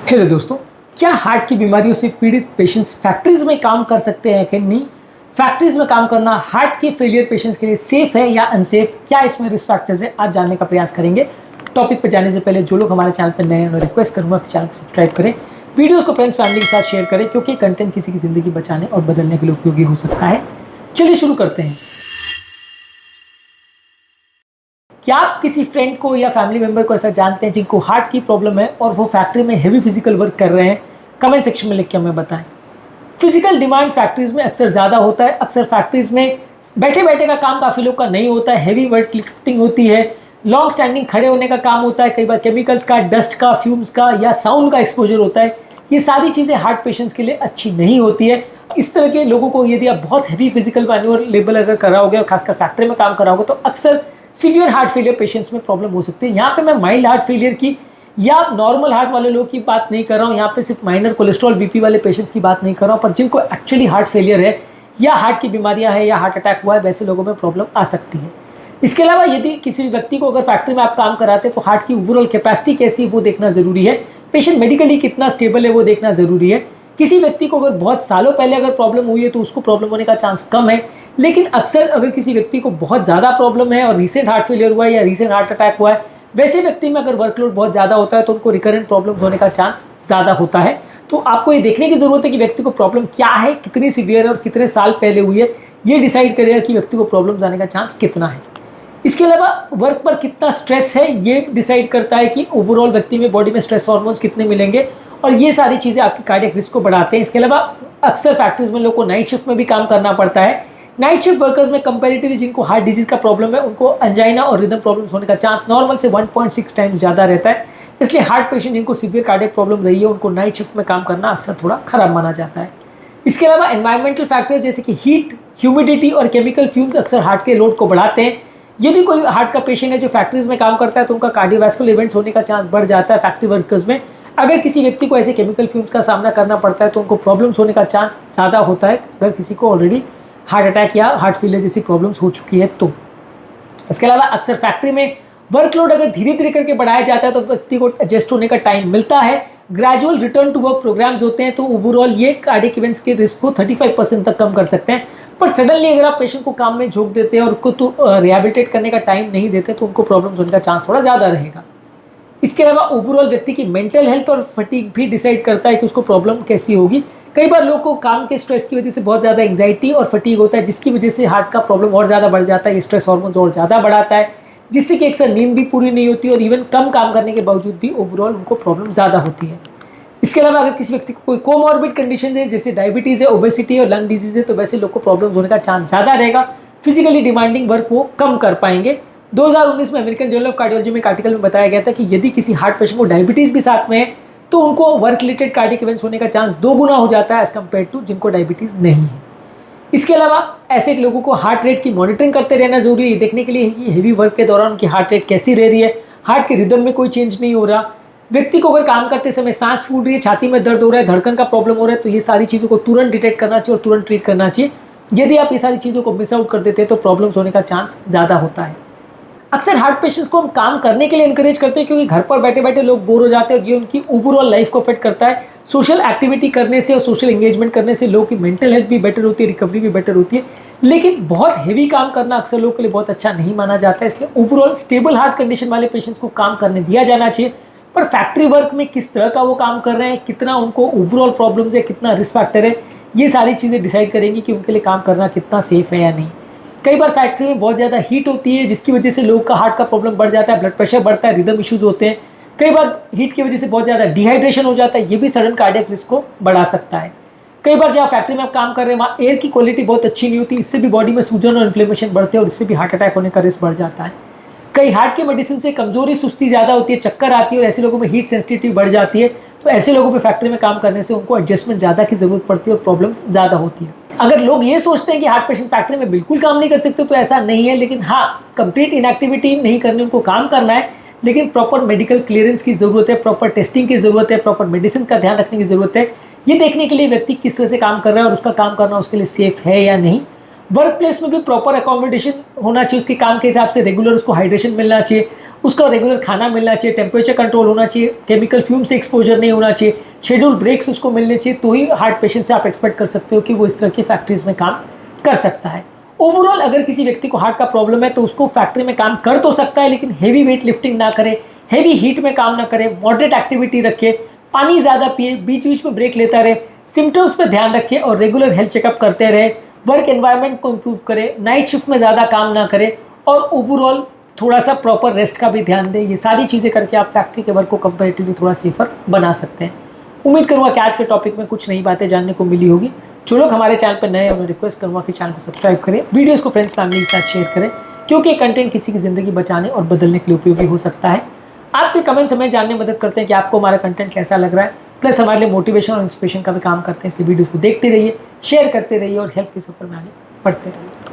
Hello दोस्तों, क्या heart की बीमारियों से पीड़ित पेशेंट्स फैक्ट्रीज में काम कर सकते हैं कि नहीं? फैक्ट्रीज में काम करना हार्ट के फेलियर पेशेंट्स के लिए सेफ है या अनसेफ? क्या इसमें रिस्क फैक्टर्स है? आज जानने का प्रयास करेंगे। टॉपिक पर जाने से पहले जो लोग हमारे चैनल पर नए हैं उन्हें रिक्वेस्ट करूंगा कि चैनल को सब्सक्राइब करें, वीडियोस को फ्रेंड्स फैमिली के साथ शेयर करें, क्योंकि कंटेंट किसी की ज़िंदगी बचाने और बदलने के लिए उपयोगी हो सकता है। चलिए शुरू करते हैं। क्या आप किसी फ्रेंड को या फैमिली मेंबर को ऐसा जानते हैं जिनको हार्ट की प्रॉब्लम है और वो फैक्ट्री में हेवी फिजिकल वर्क कर रहे हैं? कमेंट सेक्शन में लिख के हमें बताएं। फिजिकल डिमांड फैक्ट्रीज में अक्सर ज़्यादा होता है। अक्सर फैक्ट्रीज में बैठे बैठे का काम काफ़ी लोग का नहीं होता है, हैवी वर्क लिफ्टिंग होती है, लॉन्ग स्टैंडिंग खड़े होने का काम होता है, कई बार केमिकल्स का, डस्ट का, फ्यूम्स का या साउंड का एक्सपोजर होता है। ये सारी चीज़ें हार्ट पेशेंट्स के लिए अच्छी नहीं होती है। इस तरह के लोगों को यदि आप बहुत हैवी फिजिकल मैन्युअल लेवल अगर कराओगे और खासकर फैक्ट्री में काम कराओगे तो अक्सर सीवियर हार्ट फेलियर पेशेंट्स में प्रॉब्लम हो सकती है। यहाँ पे मैं माइल्ड हार्ट फेलियर की या नॉर्मल हार्ट वाले लोग की बात नहीं कर रहा हूँ, यहाँ पे सिर्फ माइनर कोलेस्ट्रॉल बीपी वाले पेशेंट्स की बात नहीं कर रहा हूँ, पर जिनको एक्चुअली हार्ट फेलियर है या हार्ट की बीमारियाँ है या हार्ट अटैक हुआ है, वैसे लोगों में प्रॉब्लम आ सकती है। इसके अलावा यदि किसी व्यक्ति को अगर फैक्ट्री में आप काम कराते हैं तो हार्ट की ओवरऑल कैपेसिटी कैसी है वो देखना ज़रूरी है। पेशेंट मेडिकली कितना स्टेबल है वो देखना ज़रूरी है। किसी व्यक्ति को अगर बहुत सालों पहले अगर प्रॉब्लम हुई है तो उसको प्रॉब्लम होने का चांस कम है, लेकिन अक्सर अगर किसी व्यक्ति को बहुत ज़्यादा प्रॉब्लम है और रीसेंट हार्ट फेलियर हुआ है या रीसेंट हार्ट अटैक हुआ है, वैसे व्यक्ति में अगर वर्कलोड बहुत ज़्यादा होता है तो उनको रिकरेंट प्रॉब्लम्स होने का चांस ज़्यादा होता है। तो आपको ये देखने की ज़रूरत है कि व्यक्ति को प्रॉब्लम क्या है, कितनी सीवियर है और कितने साल पहले हुई है। ये डिसाइड करेगा कि व्यक्ति को प्रॉब्लम्स आने का चांस कितना है। इसके अलावा वर्क पर कितना स्ट्रेस है ये डिसाइड करता है कि ओवरऑल व्यक्ति में बॉडी में स्ट्रेस हार्मोन्स कितने मिलेंगे, और ये सारी चीज़ें आपकी कार्डियक रिस्क को बढ़ाते हैं। इसके अलावा अक्सर फैक्ट्रीज में लोगों को नाइट शिफ्ट में भी काम करना पड़ता है। नाइट शिफ्ट वर्कर्स में कंपैरेटिवली जिनको हार्ट डिजीज का प्रॉब्लम है उनको अंजाइना और रिदम प्रॉब्लम्स होने का चांस नॉर्मल से 1.6 टाइम्स ज़्यादा रहता है। इसलिए हार्ट पेशेंट जिनको सीवियर कार्डियक प्रॉब्लम रही है उनको नाइट शिफ्ट में काम करना अक्सर थोड़ा खराब माना जाता है। इसके अलावा एनवायरमेंटल फैक्टर्स जैसे कि हीट, ह्यूमिडिटी और केमिकल फ्यूम्स अक्सर हार्ट के लोड को बढ़ाते हैं। यदि कोई हार्ट का पेशेंट है जो फैक्ट्रीज में काम करता है तो उनका कार्डियोवैस्कुलर इवेंट्स होने का चांस बढ़ जाता है फैक्ट्री वर्कर्स में। अगर किसी व्यक्ति को ऐसे केमिकल फ्यूम्स का सामना करना पड़ता है तो उनको प्रॉब्लम्स होने का चांस ज़्यादा होता है अगर किसी को ऑलरेडी हार्ट अटैक या हार्ट फेलियर जैसी प्रॉब्लम्स हो चुकी है तो। इसके अलावा अक्सर फैक्ट्री में वर्कलोड अगर धीरे धीरे करके बढ़ाया जाता है तो व्यक्ति को एडजस्ट होने का टाइम मिलता है। Gradual return to work programs होते हैं तो ओवरऑल ये कार्डियक इवेंट्स के रिस्क को 35% तक कम कर सकते हैं। पर सडनली अगर आप पेशेंट को काम में झोंक देते हैं और उनको तो रिहेबिलिटेट करने का टाइम नहीं देते तो उनको प्रॉब्लम्स होने का चांस थोड़ा ज़्यादा रहेगा। इसके अलावा ओवरऑल व्यक्ति की मेंटल हेल्थ और फटीग भी डिसाइड करता है कि उसको प्रॉब्लम कैसी होगी। कई बार लोग को काम के स्ट्रेस की वजह से बहुत ज़्यादा एंग्जाइटी और फटीग होता है, जिसकी वजह से हार्ट का प्रॉब्लम और ज़्यादा बढ़ जाता है। स्ट्रेस हार्मोन्स और ज़्यादा बढ़ाता है, जिससे कि अक्सर नींद भी पूरी नहीं होती और इवन कम काम करने के बावजूद भी ओवरऑल उनको प्रॉब्लम ज़्यादा होती है। इसके अलावा अगर किसी व्यक्ति को कोई कोमॉर्बिड कंडीशन है जैसे डायबिटीज़ है, ओबेसिटी और लंग डिजीज है तो वैसे लोग को प्रॉब्लम्स होने का चांस ज़्यादा रहेगा। फिजिकली डिमांडिंग वर्क वो कम कर पाएंगे। 2019 में अमेरिकन जर्नल ऑफ कार्डियोलॉजी में एक आर्टिकल में बताया गया था कि यदि किसी हार्ट पेशेंट को डायबिटीज़ भी साथ में है तो उनको वर्क रिलेटेड कार्डियक इवेंट्स होने का चांस 2 गुना हो जाता है एज कम्पेयर टू जिनको डायबिटीज़ नहीं है। इसके अलावा ऐसे लोगों को हार्ट रेट की मॉनिटरिंग करते रहना जरूरी है, ये देखने के लिए कि हेवी वर्क के दौरान उनकी हार्ट रेट कैसी रह रही है, हार्ट के रिदम में कोई चेंज नहीं हो रहा, व्यक्ति को अगर काम करते समय सांस फूल रही है, छाती में दर्द हो रहा है, धड़कन का प्रॉब्लम हो रहा है, तो ये सारी चीज़ों को तुरंत डिटेक्ट करना चाहिए और तुरंत ट्रीट करना चाहिए। यदि आप ये सारी चीज़ों को मिस आउट कर देते हैं तो प्रॉब्लम्स होने का चांस ज़्यादा होता है। अक्सर हार्ट पेशेंट्स को हम काम करने के लिए इनकरेज करते हैं क्योंकि घर पर बैठे बैठे लोग बोर हो जाते हैं और ये उनकी ओवरऑल लाइफ को अफेक्ट करता है। सोशल एक्टिविटी करने से और सोशल एंगेजमेंट करने से लोगों की मेंटल हेल्थ भी बेटर होती है, रिकवरी भी बेटर होती है, लेकिन बहुत हेवी काम करना अक्सर लोगों के लिए बहुत अच्छा नहीं माना जाता है। इसलिए ओवरऑल स्टेबल हार्ट कंडीशन वाले पेशेंट्स को काम करने दिया जाना चाहिए। पर फैक्ट्री वर्क में किस तरह का वो काम कर रहे हैं, कितना उनको ओवरऑल प्रॉब्लम्स है, कितना रिस्क फैक्टर है, ये सारी चीज़ें डिसाइड करेंगी कि उनके लिए काम करना कितना सेफ है या नहीं। कई बार फैक्ट्री में बहुत ज़्यादा हीट होती है जिसकी वजह से लोगों का हार्ट का प्रॉब्लम बढ़ जाता है, ब्लड प्रेशर बढ़ता है, रिदम इश्यूज़ होते हैं। कई बार हीट की वजह से बहुत ज़्यादा डिहाइड्रेशन हो जाता है, ये भी सडन कार्डियक रिस्क को बढ़ा सकता है। कई बार जहाँ फैक्ट्री में आप काम कर रहे हैं वहाँ एयर की क्वालिटी बहुत अच्छी नहीं होती, इससे भी बॉडी में सूजन और इन्फ्लेमेशन बढ़ते हैं और इससे भी हार्ट अटैक होने का रिस्क बढ़ जाता है। कई हार्ट के मेडिसिन से कमजोरी, सुस्ती ज़्यादा होती है, चक्कर आती है और ऐसे लोगों में हीट सेंसिटिविटी बढ़ जाती है। तो ऐसे लोगों पे फैक्ट्री में काम करने से उनको एडजस्टमेंट ज़्यादा की ज़रूरत पड़ती है और प्रॉब्लम ज़्यादा होती है। अगर लोग ये सोचते हैं कि हार्ट पेशेंट फैक्ट्री में बिल्कुल काम नहीं कर सकते तो ऐसा नहीं है, लेकिन हाँ, कंप्लीट इनएक्टिविटी नहीं करनी, उनको काम करना है, लेकिन प्रॉपर मेडिकल क्लियरेंस की ज़रूरत है, प्रॉपर टेस्टिंग की ज़रूरत है, प्रॉपर मेडिसिन का ध्यान रखने की ज़रूरत है। ये देखने के लिए व्यक्ति किस तरह से काम कर रहा है और उसका काम करना उसके लिए सेफ है या नहीं। वर्क प्लेस में भी प्रॉपर अकोमोडेशन होना चाहिए, उसके काम के हिसाब से रेगुलर उसको हाइड्रेशन मिलना चाहिए, उसका रेगुलर खाना मिलना चाहिए, टेम्परेचर कंट्रोल होना चाहिए, केमिकल फ्यूम से एक्सपोजर नहीं होना चाहिए, शेड्यूल ब्रेक्स उसको मिलने चाहिए, तो ही हार्ट पेशेंट से आप एक्सपेक्ट कर सकते हो कि वो इस तरह की फैक्ट्रीज में काम कर सकता है। ओवरऑल अगर किसी व्यक्ति को हार्ट का प्रॉब्लम है तो उसको फैक्ट्री में काम कर तो सकता है, लेकिन हेवी वेट लिफ्टिंग ना करे, हेवी हीट में काम ना करे, मॉडरेट एक्टिविटी रखे, पानी ज़्यादा पिए, बीच बीच में ब्रेक लेता रहे, सिम्टम्स पे ध्यान रखे और रेगुलर हेल्थ चेकअप करते रहे, वर्क एनवायरनमेंट को इम्प्रूव करे, नाइट शिफ्ट में ज़्यादा काम ना करे और ओवरऑल थोड़ा सा प्रॉपर रेस्ट का भी ध्यान दें। ये सारी चीज़ें करके आप फैक्ट्री के वर्क को कंपैरेटिवली थोड़ा सेफर बना सकते हैं। उम्मीद करूँगा कि आज के टॉपिक में कुछ नई बातें जानने को मिली होगी। जो लोग हमारे चैनल पर नए हैं उन्हें रिक्वेस्ट करूँगा कि चैनल को सब्सक्राइब करें, वीडियोस को फ्रेंड्स फैमिली के साथ शेयर करें, क्योंकि कंटेंट किसी की ज़िंदगी बचाने और बदलने के लिए उपयोगी हो सकता है। आपके कमेंट्स हमें जानने में मदद करते हैं कि आपको हमारा कंटेंट कैसा लग रहा है, प्लस हमारे लिए मोटिवेशन और इंस्पिरेशन का भी काम करते हैं। इसलिए वीडियोस को देखते रहिए, शेयर करते रहिए और हेल्थ के सफर में आगे बढ़ते रहिए।